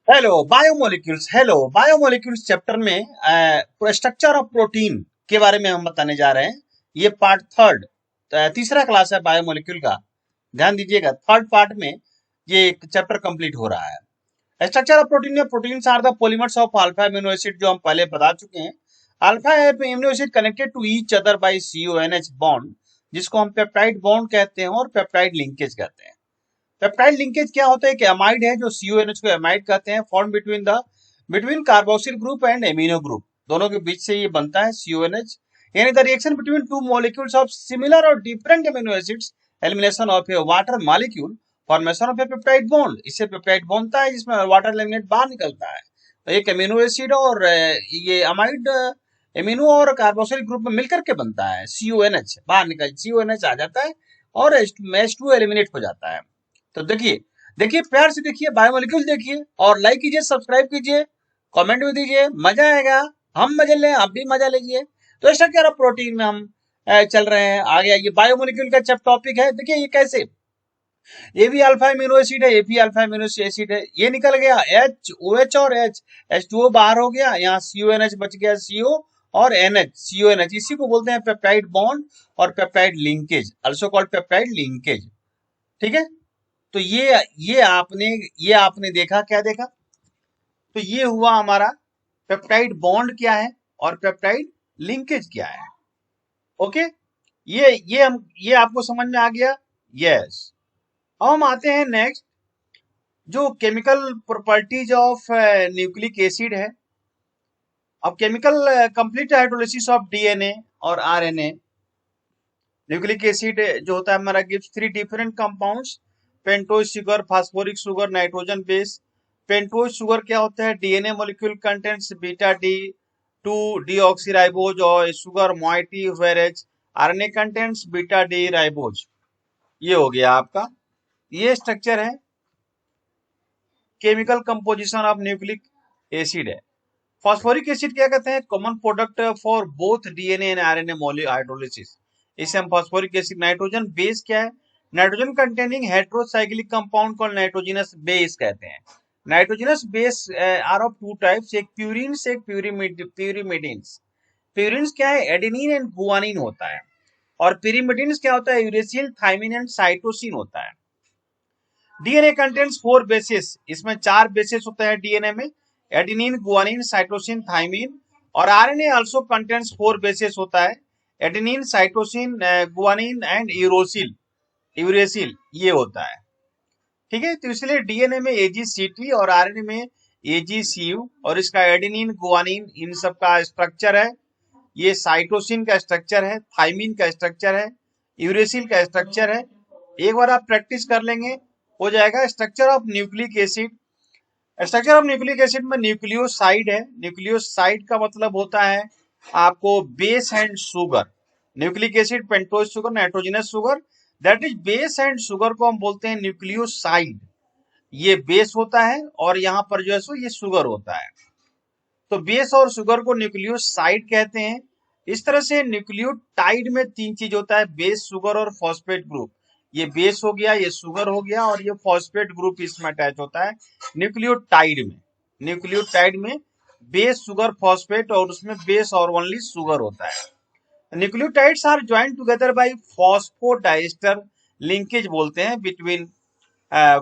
Biomolecules chapter में structure of protein के बारे में हम बताने जा रहे हैं। ये पार्ट थर्ड, तीसरा क्लास है बायोमोलिक्यूल का। ध्यान दीजिएगा, थर्ड पार्ट में ये एक चैप्टर कंप्लीट हो रहा है। स्ट्रक्चर ऑफ प्रोटीन में proteins are the polymers of alpha amino acid, जो हम पहले बता चुके हैं। Alpha amino acid connected to each other by CONH bond, जिसको हम पेप्टाइड बॉन्ड कहते हैं और पेप्टाइड लिंकेज कहते हैं। पेप्टाइड लिंकेज क्या होता है कि अमाइड है, जो CONH को अमाइड कहते हैं, form between carboxyl group and amino group, दोनों के बीच से ये बनता है CONH। यानी the reaction between two molecules of similar और different amino acids, elimination of a water molecule, formation of a peptide bond. इससे पेप्टाइड बनता है जिसमें वाटर एलिमिनेट बाहर निकलता है। तो एक एमिनो एसिड और ये अमाइड एमिनो और कार्बोक्सिल ग्रुप में मिलकर के बनता है CONH, बाहर निकल CONH आ जाता है और H2 एलिमिनेट हो जाता है। तो देखिए देखिए प्यार से देखिए, बायोमोलिक्यूल देखिए और लाइक कीजिए, सब्सक्राइब कीजिए, कमेंट भी दीजिए, मजा आएगा। हम मजे लें, आप भी मजा लीजिए। तो स्ट्रक्चर ऑफ प्रोटीन में हम चल रहे हैं आगे। ये बायोमोलिक्यूल का जब टॉपिक है, देखिए ये कैसे, ये भी अल्फा अमीनो एसिड है, ये भी अल्फा अमीनो एसिड है। ये निकल गया OH और H2O बाहर हो गया, यहाँ CONH बच गया, CO और CONH, इसी को बोलते हैं पेप्टाइड बॉन्ड और peptide linkage, also called peptide linkage. ठीक है। तो ये आपने देखा, क्या देखा? तो ये हुआ हमारा पेप्टाइड बॉन्ड क्या है और पेप्टाइड लिंकेज क्या है। ओके, ये आपको समझ में आ गया? यस। अब हम आते हैं नेक्स्ट, जो chemical properties of nucleic acid है। अब chemical complete hydrolysis of DNA और RNA। न्यूक्लिक एसिड जो होता है हमारा gives 3 different compounds, pentose sugar, phosphoric sugar, nitrogen base. Pentose sugar क्या होता है? DNA molecule contents beta D 2 deoxyribose और sugar moiety, whereas RNA contents beta D ribose. ये हो गया आपका, ये स्ट्रक्चर है chemical composition of nucleic acid है। फास्फोरिक एसिड क्या कहते हैं? Common product for both DNA and RNA hydrolysis. इसे हम फास्फोरिक एसिड। नाइट्रोजन बेस क्या है? नाइट्रोजन कंटेनिंग हेट्रोसाइक्लिक कंपाउंड को नाइट्रोजनस बेस कहते हैं। Nitrogenous base are of two types, एक प्यूरिन्स, एक प्यूरिमिडिन्स। प्यूरिन्स क्या है? एडेनिन एंड गुआनिन होता है, और pyrimidines क्या होता है? यूरेसिल, थाइमिन एंड साइटोसिन होता है। DNA कंटेंट्स 4 बेसिस, इसमें 4 बेसिस होते हैं DNA में, एडेनिन, गुआनिन, साइटोसिन, थाइमिन। और RNA आल्सो कंटेंट्स 4 बेसिस होता है, adenine, cytosine, guanine and uracil, ये होता है। ठीक है, तो इसलिए DNA में AGCT और RNA में AGCU, और इसका एडेनिन, गुआनिन, इन सब का स्ट्रक्चर है। ये साइटोसिन का स्ट्रक्चर है, थाइमिन का स्ट्रक्चर है, यूरेसिल का स्ट्रक्चर है। एक बार आप प्रैक्टिस कर लेंगे, हो जाएगा। Structure of nucleic acid. Structure of nucleic acid में न्यूक्लियोसाइड है। न्यूक्लियोसाइड का मतलब होता है आपको base and sugar. Nucleic acid, pentose sugar, nitrogenous sugar, that is base and sugar को हम बोलते हैं न्यूक्लियोसाइड। ये बेस होता है और यहाँ पर जो है सो ये शुगर होता है। तो बेस और शुगर को न्यूक्लियोसाइड कहते हैं। इस तरह से न्यूक्लियोटाइड में 3 चीज होता है, बेस, शुगर और फॉस्फेट ग्रुप। ये बेस हो गया, ये शुगर हो गया, और ये फॉस्फेट ग्रुप इसमें अटैच होता है न्यूक्लियोटाइड में। न्यूक्लियोटाइड में बेस, शुगर, फॉस्फेट, और उसमें बेस और ओनली शुगर होता है। Nucleotides are joint together by phosphodiester linkage बोलते हैं between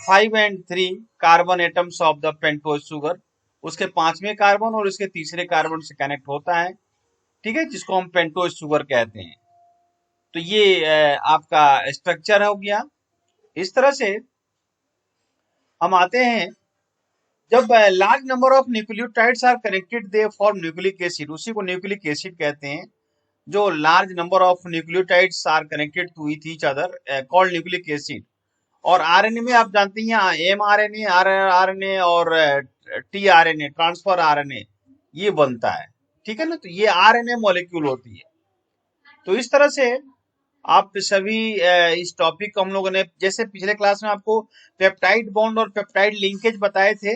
5 and 3 carbon atoms of the pentose sugar. उसके 5वें कार्बन और उसके तीसरे कार्बन से कनेक्ट होता है। ठीक है, जिसको हम पेंटोज शुगर कहते हैं। तो ये आपका स्ट्रक्चर हो गया। इस तरह से हम आते हैं, जब large number of nucleotides are connected they form nucleic acid, उसी को न्यूक्लिक एसिड कहते हैं। जो large number of nucleotides are connected to each other called nucleic acid. और RNA में आप जानते हैं mRNA, RNA और tRNA, ट्रांसफर RNA, ये बनता है। ठीक है ना, तो ये RNA मॉलिक्यूल होती है। तो इस तरह से आप सभी इस टॉपिक को हम लोगों ने, जैसे पिछले क्लास में आपको पेप्टाइड बॉन्ड और पेप्टाइड लिंकेज बताए थे,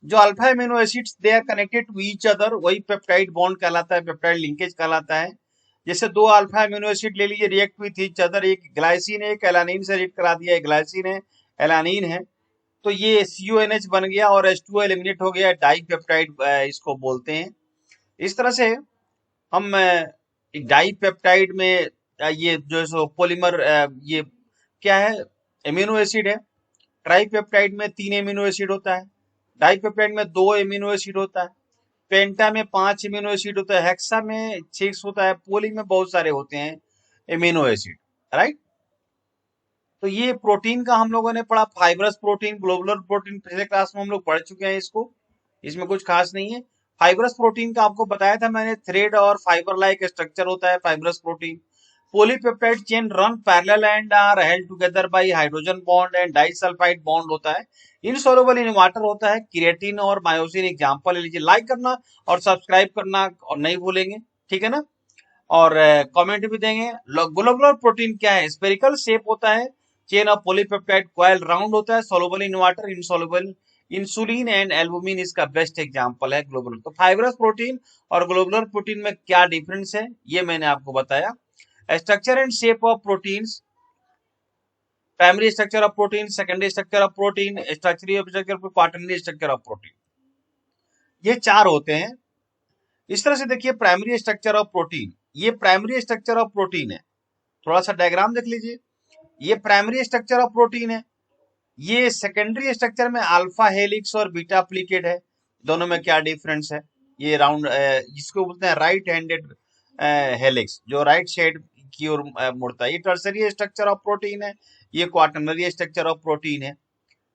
जो alpha amino acids they are connected to each other, वही पेप्टाइड बॉन्ड कहलाता है, पेप्टाइड लिंकेज कहलाता है। जैसे 2 अल्फा एमिनो एसिड ले लीजिए, रिएक्ट विथ ईच अदर, एक ग्लाइसिन है, एक एलानिन से रिएक्ट करा दिया, एक ग्लाइसिन है, एलानिन है। तो ये CONH बन गया और H2O एलिमिनेट हो गया, डाई पेप्टाइड इसको बोलते हैं। इस तरह से हम डाई पेप्टाइड में ये जो सो पॉलीमर ये क्या है, एमिनो एसिड है। ट्राई पेप्टाइड में 3 एमिनो एसिड होता है, डाई पेप्टाइड में 2 एमिनो एसिड होता है, पेंटा में 5 एमिनो एसिड होता है, हेक्सा में 6 होता है, पोली में बहुत सारे होते हैं एमिनो एसिड, राइट। तो ये प्रोटीन का हम लोगों ने पढ़ा, फाइब्रस प्रोटीन, ग्लोबुलर प्रोटीन पिछले क्लास में हम लोग पढ़ चुके हैं इसको, इसमें कुछ खास नहीं है। फाइब्रस प्रोटीन का आपको बताया था मैंने, थ्रेड और फाइबर लाइक स्ट्रक्चर होता है fibrous protein. Polypeptide chain run parallel and are held together by hydrogen bond and disulphide bond होता है। इनसॉल्युबल इन वाटर होता है, क्रिएटिन और मायोसिन एग्जांपल ले लीजिए। लाइक करना और सब्सक्राइब करना और नहीं भूलेंगे, ठीक है ना। और कमेंट भी देंगे। ग्लोबुलर प्रोटीन क्या है, स्पेरिकल शेप होता है, chain of polypeptide coil round होता है, soluble in water, insoluble insulin and albumin इसका बेस्ट एग्जांपल है ग्लोबुलर। तो फाइब्रस प्रोटीन और ग्लोबुलर प्रोटीन में क्या डिफरेंस है ये मैंने आपको बताया। Structure and shape of proteins, primary structure of protein, secondary structure of protein, structure quaternary structure of protein, ये 4 होते हैं। इस तरह से देखिए प्राइमरी स्ट्रक्चर ऑफ प्रोटीन, ये प्राइमरी स्ट्रक्चर ऑफ प्रोटीन है। थोड़ा सा डायग्राम देख लीजिए, ये प्राइमरी स्ट्रक्चर ऑफ प्रोटीन है। ये सेकेंडरी स्ट्रक्चर में अल्फा हेलिक्स और बीटा प्लीकेट है। दोनों में क्या डिफरेंस है, ये राउंड जिसको बोलते हैं राइट हैंडेड हेलिक्स, जो राइट साइड की ओर मुड़ता है, ये टर्सरी स्ट्रक्चर ऑफ प्रोटीन है। ये क्वाटरनरी स्ट्रक्चर ऑफ प्रोटीन है,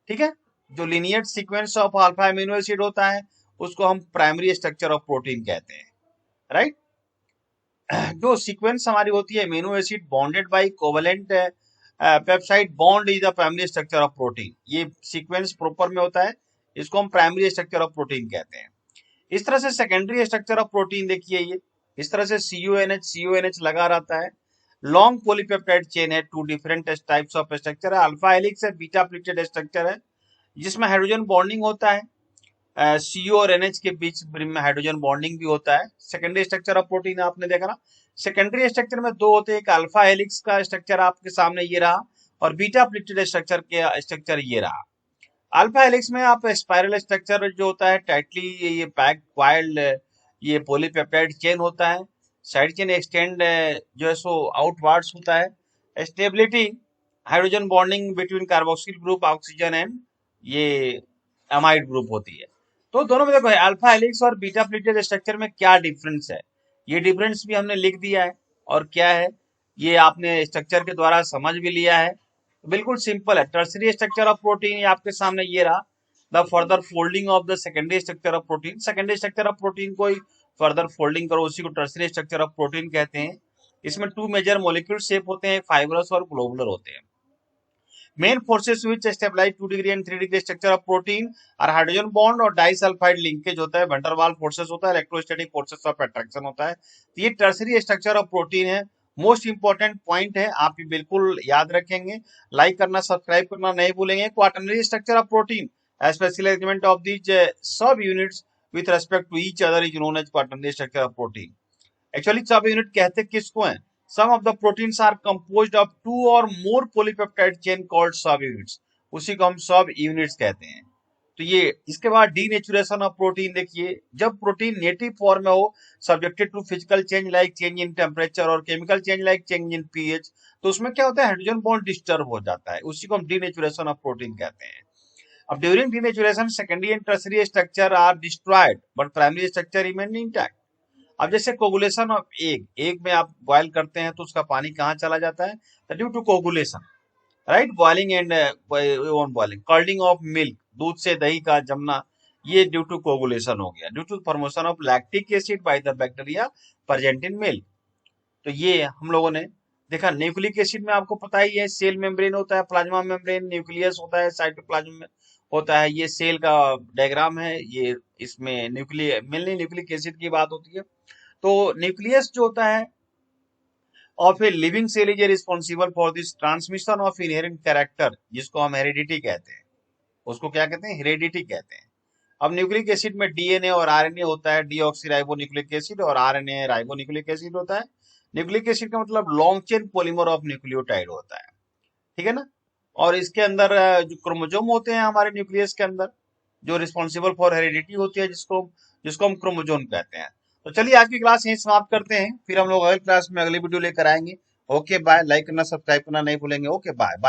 ठीक है। जो linear sequence of alpha amino acid होता है उसको हम प्राइमरी स्ट्रक्चर ऑफ प्रोटीन कहते हैं, राइट। जो सीक्वेंस हमारी होती है amino acid bonded by covalent peptide bond is the primary structure of protein, ये सीक्वेंस प्रॉपर में होता है, इसको हम प्राइमरी स्ट्रक्चर ऑफ प्रोटीन कहते हैं। इस तरह से सेकेंडरी स्ट्रक्चर ऑफ प्रोटीन देखिए, ये इस तरह से CONH लगा रहता है। लॉन्ग पॉलीपेप्टाइड चेन है, 2 डिफरेंट टाइप्स ऑफ स्ट्रक्चर है, अल्फा हेलिक्स है, बीटा प्लीटेड स्ट्रक्चर है, जिसमें हाइड्रोजन बॉन्डिंग होता है। CO और NH के बीच में हाइड्रोजन बॉन्डिंग भी होता है। सेकेंडरी स्ट्रक्चर ऑफ प्रोटीन आपने देखा ना, सेकेंडरी स्ट्रक्चर में 2 होते हैं, एक अल्फा हेलिक्स का स्ट्रक्चर आपके सामने ये रहा, और बीटा प्लीटेड स्ट्रक्चर के स्ट्रक्चर ये रहा। अल्फा हेलिक्स में आप स्पाइरल स्ट्रक्चर जो होता है, टाइटली ये पैक क्वाइल्ड ये पॉलीपेप्टाइड चेन होता है, साइड चेन एक्सटेंड जो है सो आउटवर्ड्स होता है। Stability, hydrogen bonding between carboxyl group oxygen and ये अमाइड ग्रुप होती है। तो दोनों में देखो अल्फा हेलिक्स और बीटा प्लीटेड स्ट्रक्चर में क्या डिफरेंस है, ये डिफरेंस भी हमने लिख दिया है, और क्या है ये आपने स्ट्रक्चर के द्वारा समझ भी लिया है। बिल्कुल सिंपल है। टर्सरी स्ट्रक्चर ऑफ प्रोटीन आपके सामने ये रहा, the further folding of the secondary structure of protein, secondary structure of protein को फर्दर फोल्डिंग करो, उसी को टर्सरी स्ट्रक्चर ऑफ प्रोटीन कहते हैं। इसमें 2 मेजर मॉलिक्यूल शेप होते हैं, फाइब्रस और ग्लोबुलर होते हैं। Main forces which stabilize 2 degree and 3 degree structure of protein और हाइड्रोजन बॉन्ड और डाइसल्फाइड लिंकेज होता है, वैन डर वाल्स फोर्सेस होता है, इलेक्ट्रोस्टैटिक फोर्सेस ऑफ अट्रैक्शन होता है। तो ये टर्सरी स्ट्रक्चर ऑफ प्रोटीन है। मोस्ट इंपॉर्टेंट पॉइंट है, आप ये बिल्कुल याद रखेंगे, लाइक करना सब्सक्राइब करना नहीं भूलेंगे। Quaternary structure of protein, special element of these sub units with respect to each other is known as quaternary structure of protein. Actually sub unit कहते किसको हैं, some of the proteins are composed of 2 or more polypeptide chain called subunits, उसी को हम सब units कहते हैं। तो ये इसके बाद डीनेचुरेशन ऑफ प्रोटीन देखिए, जब प्रोटीन नेटिव फॉर्म में हो, subjected to physical change like change in temperature और chemical change like change in pH, तो उसमें क्या होता है, हाइड्रोजन बॉन्ड डिस्टर्ब हो जाता है, उसी को हम डीनेचुरेशन ऑफ प्रोटीन कहते हैं। अब during denaturation secondary and tertiary structure are destroyed but primary structure remain intact. अब जैसे कोगुलेशन ऑफ एग, एग में आप बॉयल करते हैं तो उसका पानी कहाँ चला जाता है, due to coagulation, right, boiling and on boiling. Curding of milk, दूध से दही का जमना, ये ड्यू टू कोगुलेशन हो गया, due to formation of lactic acid by the bacteria present in milk. तो ये हम लोगों ने देखा। न्यूक्लिक एसिड में आपको पता ही है, सेल मेम्ब्रेन होता है, प्लाज्मा मेम्ब्रेन, न्यूक्लियस होता है, साइटोप्लाज्म होता है, ये सेल का डायग्राम है। ये इसमें मेनली न्यूक्लिक एसिड की बात होती है। तो न्यूक्लियस जो होता है of a living cell is responsible for this transmission of inherent character, जिसको हम हेरिडिटी कहते हैं, उसको क्या कहते हैं, हेरिडिटी कहते हैं। अब न्यूक्लिक एसिड में डीएनए और आरएनए होता है, डीऑक्सी न्यूक्लिक एसिड, और आरएनए न्यूक्लिक एसिड होता है। न्यूक्लिक एसिड का मतलब long chain polymer of nucleotide होता है, ठीक है ना। और इसके अंदर जो क्रोमोजोम होते हैं हमारे न्यूक्लियस के अंदर, जो रिस्पॉन्सिबल फॉर हेरिडिटी होती है, जिसको जिसको हम क्रोमोजोम कहते हैं। तो चलिए आज की क्लास यहीं समाप्त करते हैं, फिर हम लोग अगली क्लास में अगली वीडियो लेकर आएंगे। Okay bye. लाइक करना, सब्सक्राइब करना नहीं भूलेंगे। Okay bye bye.